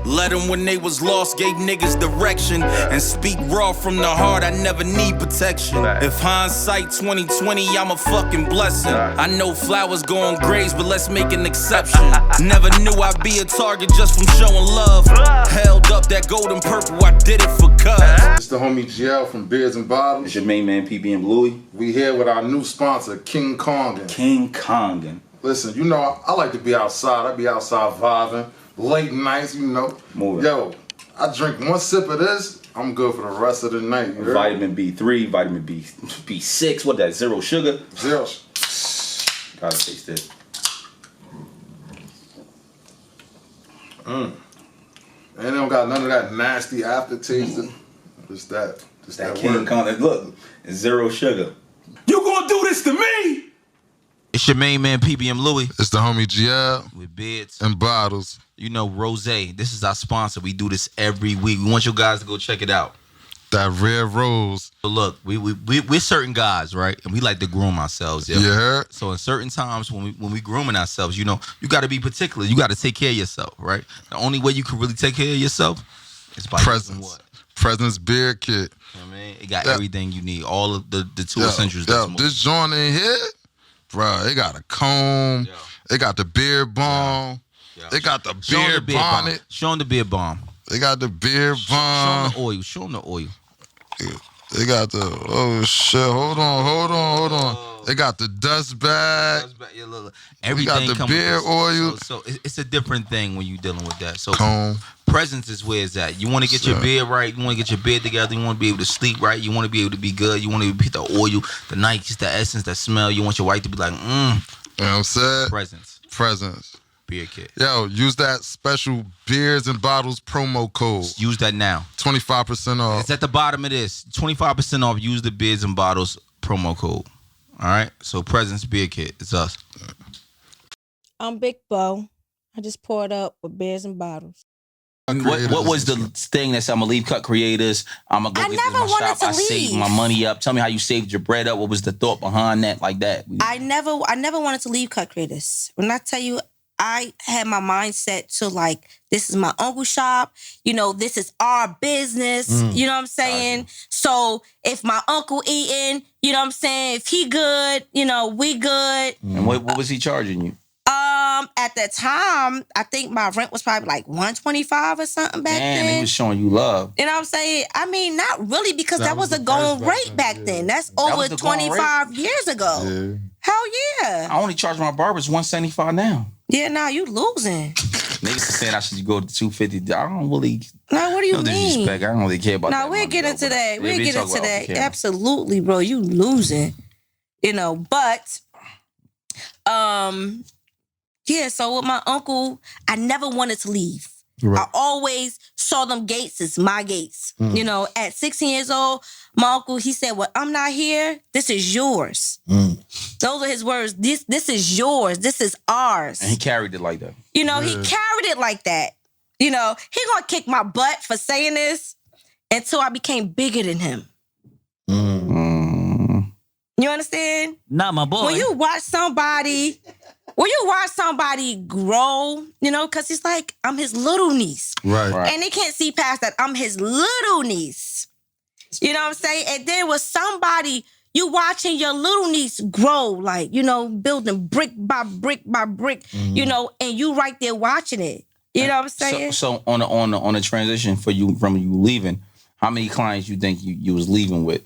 Led them when they was lost, gave niggas direction. And speak raw from the heart, I never need protection. If hindsight 2020, I'm a fucking blessing. I know flowers go on graves, but let's make an exception. Never knew I'd be a target just from showing love. Held up that golden purple, I did it for cuz. It's the homie GL from Beers and Bottles. It's your main man, PB and Louie. We here with our new sponsor, King Kongin. King Kongin. Listen, you know, I like to be outside. I be outside vibing. Late nights, you know. Moving. Yo, I drink one sip of this, I'm good for the rest of the night. You Vitamin B3, vitamin B6, what that, zero sugar? Zero. Gotta taste it. And they don't got none of that nasty aftertaste. Just that King Kongin. Look, it's zero sugar. You gonna do this to me? It's your main man, PBM Louie. It's the homie GL With Beards and Bottles. You know, Rose. This is our sponsor. We do this every week. We want you guys to go check it out. That red rose. But look, we're certain guys, right? And we like to groom ourselves. Yeah. You heard? So in certain times when we grooming ourselves, you know, you got to be particular. You got to take care of yourself, right? The only way you can really take care of yourself is by using what? Presence beard kit. You know what I mean? It got everything you need. All of the two essentials. This joint in here, bro, it got a comb. It got the beard balm. It got the beard bonnet. Show them the beard balm. They got the beard balm. Show them the oil. Show them the oil. They got the, oh shit, hold on. They got the dust bag. Everything got the beard oil. So it's a different thing when you're dealing with that. So comb. Presence is where it's at. You want to get your beard right. You want to get your beard together. You want to be able to sleep right. You want to be able to be good. You want to get the oil, the nice, the essence, the smell. You want your wife to be like, You know what I'm saying? Presence. Beard kit. Yo, use that special Beers and Bottles promo code. Use that now. 25% off. It's at the bottom of this. 25% off. Use the Beers and Bottles promo code. All right? So Presence Beard Kit. It's us. I'm Big Bo. I just poured up with Beers and Bottles. What was the thing that said, I'm going to leave Cut Creators, I'm going to go get this in my shop, I saved my money up. Tell me how you saved your bread up. What was the thought behind that, like that? I never wanted to leave Cut Creators. When I tell you, I had my mindset to like, this is my uncle's shop. You know, this is our business. You know what I'm saying? So if my uncle eating, you know what I'm saying? If he good, you know, we good. And what was he charging you? At that time, I think my rent was probably like $125 or something back then. Damn, he was showing you love. You know what I'm saying? I mean, not really, because that was a going rate back then. That's over 25 years ago. Yeah. Hell yeah. I only charge my barbers $175 now. Yeah, now you losing. Niggas saying I should go to $250. I don't really. No, what do you mean? Disrespect. I don't really care about that. No, we'll get into that. We'll get into that. Absolutely, bro. You losing. You know, but yeah, so with my uncle, I never wanted to leave. Right. I always saw them gates as my gates. You know, at 16 years old, my uncle, he said, well, I'm not here. This is yours. Those are his words. This is yours. This is ours. And he carried it like that. You know, he carried it like that. You know, he gonna kick my butt for saying this until I became bigger than him. You understand? Not my boy. When you watch somebody grow, you know, because he's like, I'm his little niece. Right. And they can't see past that. I'm his little niece. You know what I'm saying? And then with somebody, you watching your little niece grow, like, you know, building brick by brick by brick, you know, and you right there watching it. You know what I'm saying? So on the transition for you from you leaving, how many clients you think you was leaving with?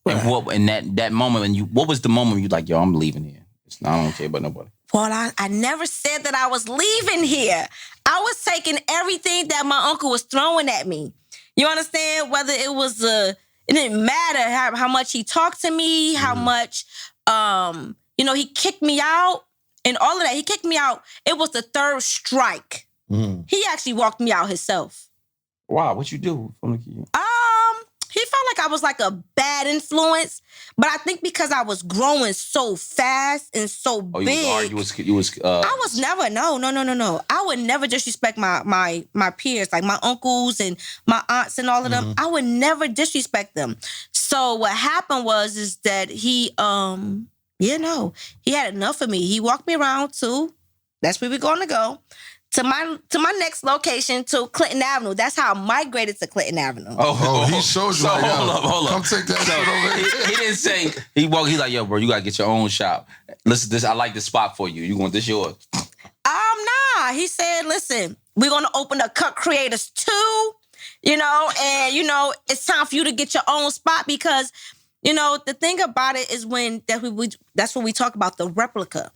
And what in that moment when what was the moment you like, yo, I'm leaving here. I don't care about nobody. Well, I never said that I was leaving here. I was taking everything that my uncle was throwing at me. You understand? Whether it was it didn't matter how much he talked to me, how much you know, he kicked me out and all of that. He kicked me out. It was the third strike. He actually walked me out himself. Wow, what you do? He felt like I was like a bad influence, but I think because I was growing so fast and so big. You was I was never, no. I would never disrespect my peers, like my uncles and my aunts and all of them. I would never disrespect them. So what happened is that he had enough of me. He walked me around too. That's where we're going to go. to my next location, to Clinton Avenue. That's how I migrated to Clinton Avenue. Oh, he showed you. So like, hold up. Come take that shit over here. He didn't say he's like, yo, bro, you gotta get your own shop. Listen, this I like this spot for you. You want this yours? Nah. He said, listen, we're gonna open a Cut Creators 2, and it's time for you to get your own spot because, the thing about it is that's when we talk about the replica.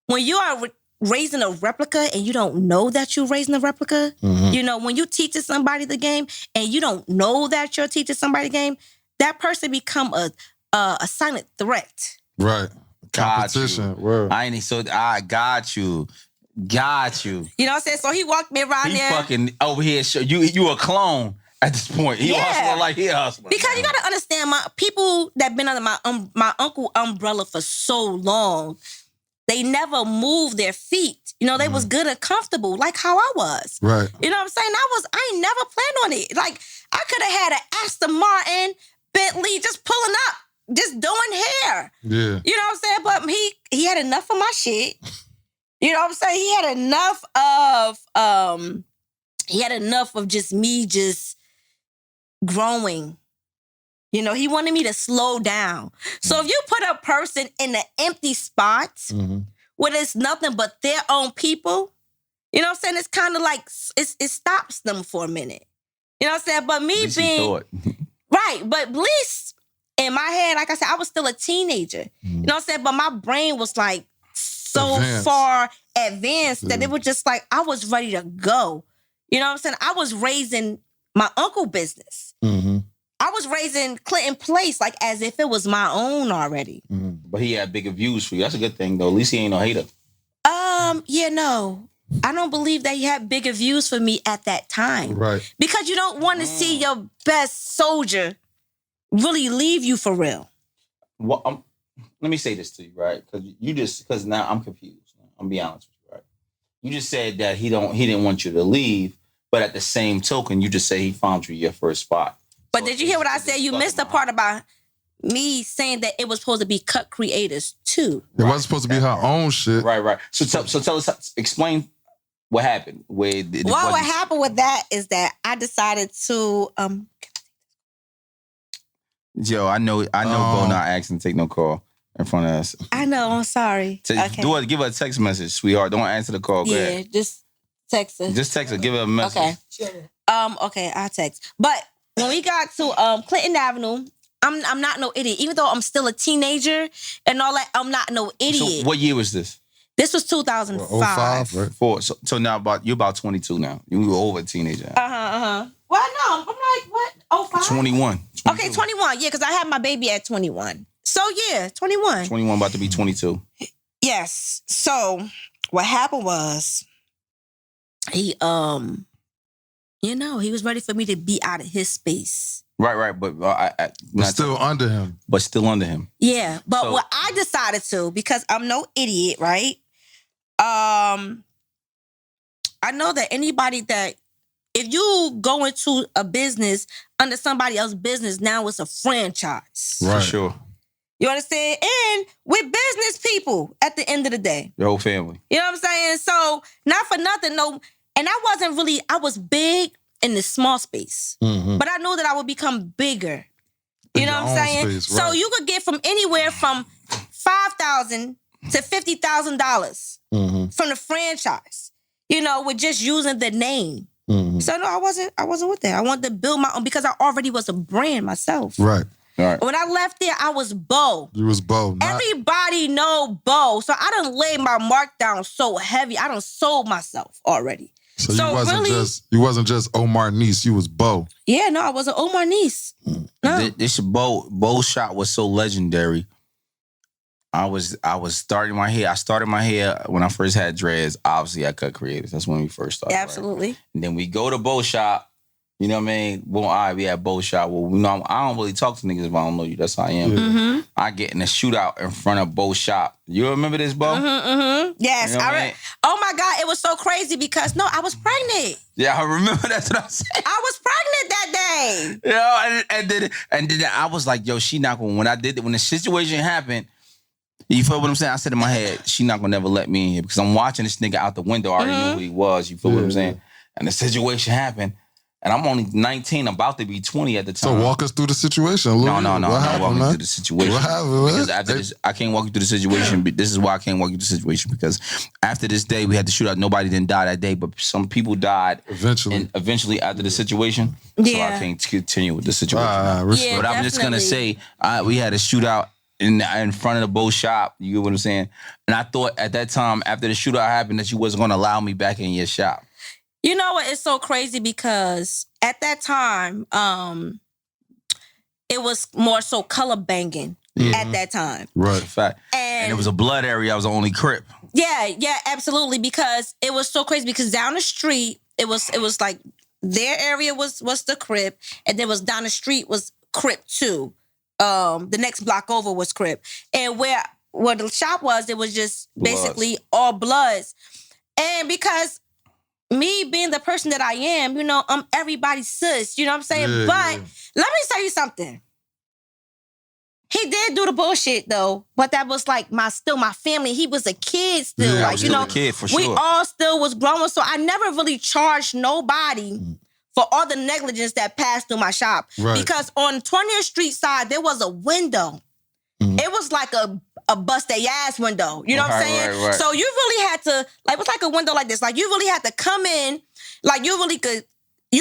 When you are raising a replica and you don't know that you're raising a replica, when you teaching somebody the game and you don't know that you're teaching somebody the game, that person become a silent threat. Right. Competition. Word. I got you. Got you. You know what I'm saying? So he walked me around there. He fucking over here. You a clone at this point. He hustling like he hustling. Because you got to understand, my people that been under my uncle umbrella for so long, they never moved their feet. They was good and comfortable, like how I was. Right. You know what I'm saying? I ain't never planned on it. Like, I could have had an Aston Martin, Bentley, just pulling up, just doing hair. Yeah. You know what I'm saying? But he had enough of my shit. You know what I'm saying? He had enough of just me just growing. He wanted me to slow down. So if you put a person in an empty spot where there's nothing but their own people, you know what I'm saying? It's kind of like, it stops them for a minute. You know what I'm saying? But me being, right, but at least in my head, like I said, I was still a teenager. You know what I'm saying? But my brain was like so far advanced that it was just like, I was ready to go. You know what I'm saying? I was raising my uncle business. I was raising Clinton Place like as if it was my own already. But he had bigger views for you. That's a good thing, though. At least he ain't no hater. No. I don't believe that he had bigger views for me at that time. Right. Because you don't want to see your best soldier really leave you for real. Well, let me say this to you, right? Because now I'm confused. I'm be honest with you, right? You just said that he didn't want you to leave, but at the same token, you just say he found you your first spot. But did you hear what I said? You missed the part about me saying that it was supposed to be Cut Creators 2. It wasn't supposed to be her own shit. Right. So tell us, explain what happened. What happened with that is that I decided to Yo, I know Bo not asking to take no call in front of us. I know, I'm sorry. Okay. Give her a text message, sweetheart. Don't answer the call. Go ahead. Just text her. Just text her. Give her a message. Okay. Okay, I'll text. But when we got to Clinton Avenue, I'm not no idiot. Even though I'm still a teenager and all that, I'm not no idiot. So what year was this? This was 2005. 05, right? So now you're about 22 now. You were over a teenager. Well, no, I'm like, what? 05? 21. Okay, 21. Yeah, because I had my baby at 21. So yeah, 21. 21 about to be 22. Yes. So what happened was he he was ready for me to be out of his space. Right. But still under him. But still under him. Yeah. But what I decided to, because I'm no idiot, right? I know that anybody that, if you go into a business under somebody else's business, now it's a franchise. Right. For sure. You understand? And we're business people at the end of the day. Your whole family. You know what I'm saying? So, not for nothing, no. And I was big in the small space. But I know that I would become bigger. You know what I'm saying? Space, right. So you could get from anywhere from $5,000 to $50,000 from the franchise, with just using the name. So no, I wasn't with that. I wanted to build my own because I already was a brand myself. Right. All right. When I left there, I was Bo. You was Bo. Everybody know Bo. So I done laid my mark down so heavy. I done sold myself already. So you wasn't just Omar Niece, you was Bo. Yeah, no, I wasn't Omar Niece. No. This Bo shot was so legendary. I was starting my hair. I started my hair when I first had dreads. Obviously, I Cut Creators. That's when we first started. Absolutely. Right? And then we go to Bo shop. You know what I mean? Well, all right, we at Bo shop. Well, I don't really talk to niggas if I don't know you. That's how I am. I get in a shootout in front of Bo shop. You remember this, Bo? Yes. You know oh my God, it was so crazy because I was pregnant. Yeah, I remember. That's what I'm saying. I was pregnant that day. And then I was like, yo, she not going. When the situation happened, You feel what I'm saying? I said in my head, she not gonna never let me in here because I'm watching this nigga out the window. I already knew who he was. You feel what I'm saying? And the situation happened. And I'm only 19, about to be 20 at the time. So walk us through the situation. No, I'm not walking through the situation. What happened, man? Because after this, I can't walk you through the situation. But this is why I can't walk you through the situation. Because after this day, we had to shoot out. Nobody didn't die that day, but some people died. Eventually after the situation. So I can't continue with the situation. But I'm just going to say, we had a shootout in front of the Bo shop. You get what I'm saying? And I thought at that time, after the shootout happened, that you wasn't going to allow me back in your shop. You know what? It's so crazy because at that time, it was more so color banging at that time. Right. Fact. And it was a blood area. I was the only Crip. Yeah, absolutely. Because it was so crazy because down the street, it was like their area was the Crip, and then was down the street was Crip too. The next block over was Crip. And where the shop was, it was just basically all Bloods. And because me being the person that I am, you know, I'm everybody's sis. You know what I'm saying? But let me tell you something. He did do the bullshit though, but that was like my family. He was a kid still. Yeah, like, you know, a kid for sure. We all still was growing. So I never really charged nobody for all the negligence that passed through my shop. Right. Because on 20th Street side, there was a window. It was like a bust their ass window. You know what I'm saying? Right. So you really had to, like, it was like a window like this. Like, you really had to come in, like, you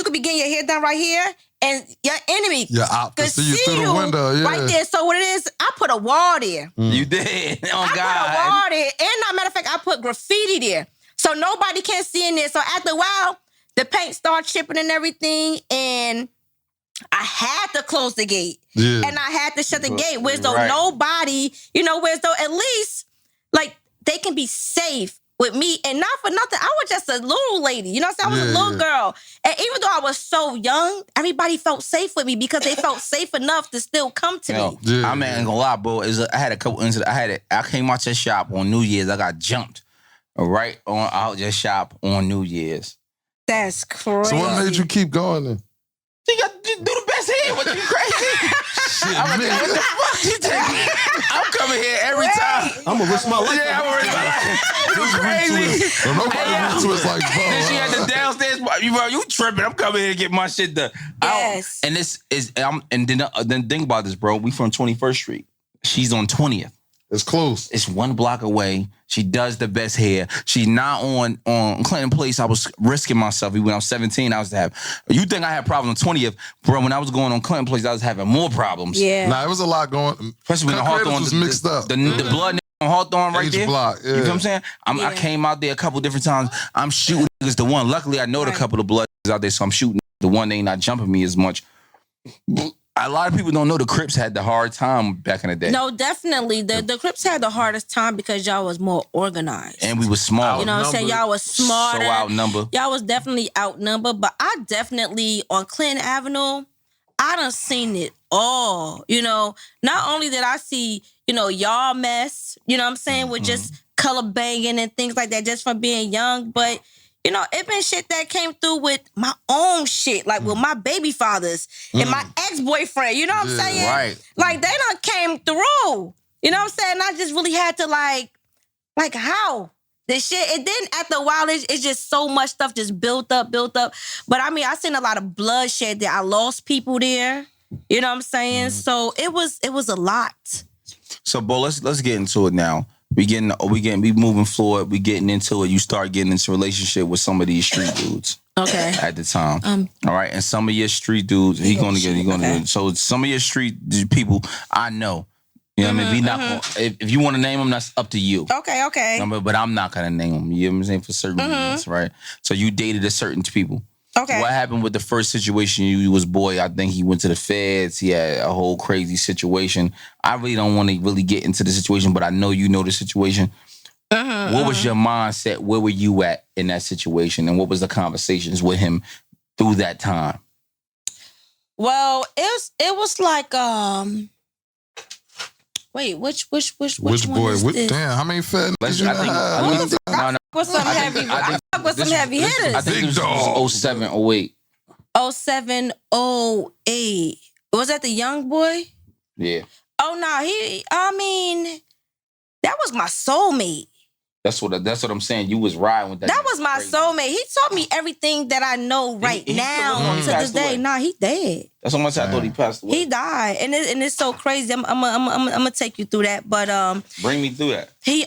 could be getting your hair done right here, and your enemy could see you through the window, right there. So what it is, I put a wall there. You did? Oh, God. I put a wall there. And, as a matter of fact, I put graffiti there. So nobody can see in there. So after a while, the paint started chipping and everything, and I had to close the gate. Yeah. And I had to shut the gate. Whereas though nobody, you know, whereas though at least, like, they can be safe with me. And not for nothing, I was just a little lady. You know what I'm saying? I was a little girl. And even though I was so young, everybody felt safe with me because they felt safe enough to still come to me. I mean, I ain't gonna lie, bro. I had a couple incidents. I came out your shop on New Year's. I got jumped right on out your shop on New Year's. That's crazy. So what made you keep going then? You got to do the best here. What, you crazy? Shit, I'm like, what the fuck you taking? I'm coming here every time. I'm gonna risk my life. Yeah, I'm gonna risk my life. You crazy? Well, nobody to us like, bro. Then she had the downstairs. You tripping? I'm coming here to get my shit done. Yes. And this is, and then think about this, bro. We from 21st Street. She's on 20th. It's close. It's 1 block away. She does the best hair. She's not on Clinton Place. I was risking myself. When I was 17, I was to have. You think I had problems on 20th, bro? When I was going on Clinton Place, I was having more problems. Yeah. Nah, it was a lot going. Especially when the Hawthorne was mixed up. The blood on Hawthorne right there. Block, yeah. You know what I'm saying? I came out there a couple different times. I'm shooting niggas the one. Luckily, I know the couple of blood out there, so I'm shooting the one. They ain't not jumping me as much. A lot of people don't know the Crips had the hard time back in the day. No, definitely. The Crips had the hardest time because y'all was more organized. And we was small. You know what I'm saying? Y'all was smarter. So outnumbered. Y'all was definitely outnumbered. But I definitely, on Clinton Avenue, I done seen it all. You know, not only did I see, you know, y'all mess, you know what I'm saying, with just color banging and things like that just from being young, but you know, it been shit that came through with my own shit, like with my baby fathers and my ex-boyfriend, you know what I'm saying? Right. Like, they done came through, you know what I'm saying? I just really had to, like how? This shit, and then after a while, it's just so much stuff just built up. But I mean, I seen a lot of bloodshed there. I lost people there, you know what I'm saying? So it was a lot. So, Bo, let's get into it now. We moving forward. We getting into it. You start getting into a relationship with some of these street dudes. Okay. At the time. All right. And some of your street dudes, so some of your street people I know. You know what I mean? We not gonna, if you want to name them, that's up to you. Okay. But I'm not gonna name them. You know what I'm saying? For certain reasons, right? So you dated a certain people. Okay. What happened with the first situation? You was boy. I think he went to the feds. He had a whole crazy situation. I really don't want to really get into the situation, but I know you know the situation. What was your mindset? Where were you at in that situation? And what was the conversations with him through that time? Well, it was like wait, which one boy? is this? Damn, how many fat niggas you I with some heavy hitters. I think this was 07, 08. 07, 08. Was that the young boy? Yeah. Oh no, That was my soulmate. That's what I'm saying. You was riding with that. That was my soulmate. He taught me everything that I know right now to this day. Nah, he dead. That's how much I thought he passed away. He died, and it's so crazy. I'm gonna take you through that, but bring me through that. He